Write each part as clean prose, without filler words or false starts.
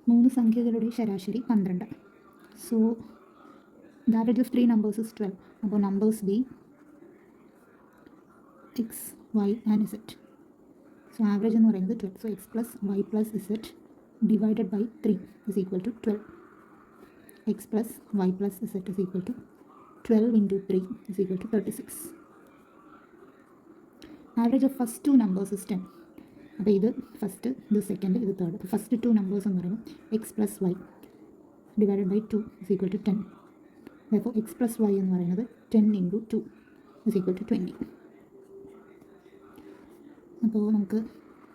മൂന്ന് സംഖ്യകളുടെ ശരാശരി 12. So the average of three numbers is 12. അപ്പോൾ numbers be x y and z. So average എന്ന് പറയുന്നത് 12. So x plus y plus z divided by 3 is equal to 12. X plus y plus z is equal to 12 into 3 is equal to 36. Average of first two numbers is 10. അപ്പോൾ ഇത് first, ഇത് second, ഇത് third. അപ്പോൾ first two numbers എന്ന് പറയുമ്പോൾ x plus y divided by 2 is equal to 10. അപ്പോൾ X plus Y എന്ന് പറയുന്നത് 10 ഇൻറ്റു 2 ഇസ് ഈക്വൽ ടു 20. അപ്പോൾ നമുക്ക്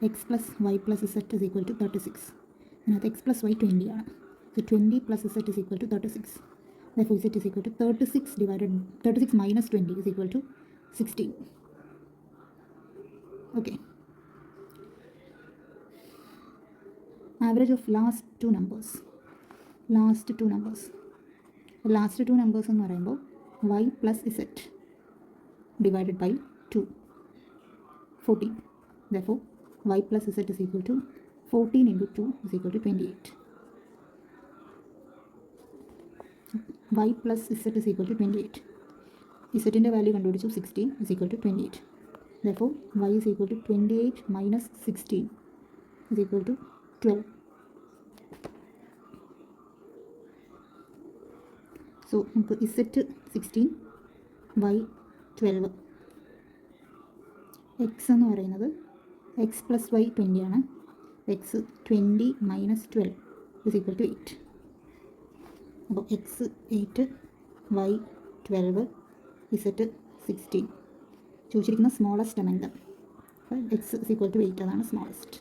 x plus y plus z is equal to 36. അതിനകത്ത് എക്സ് പ്ലസ് വൈ 20 ആണ്. So 20 plus z is equal to 36. Therefore z is equal to 36 minus 20 is equal to 16. Okay. Average of last two numbers എന്ന് പറയുമ്പോൾ y plus z divided by 2, 14. Therefore y plus z is equal to 14 into 2 is equal to 28. y plus z is equal to 28. z-ൻ്റെ value കണ്ടുപിടിച്ചു, 16 is equal to 28. Therefore y is equal to 28 minus 16 is equal to 12. So നമുക്ക് z 16, y 12. x എന്ന് പറയുന്നത് x plus y 20 ആണ്. x 20 minus 12 is equal to 8. അപ്പോൾ X 8, Y 12, z 16. ചോദിച്ചിരിക്കുന്ന smallest amount x equal to 8, അതാണ് smallest.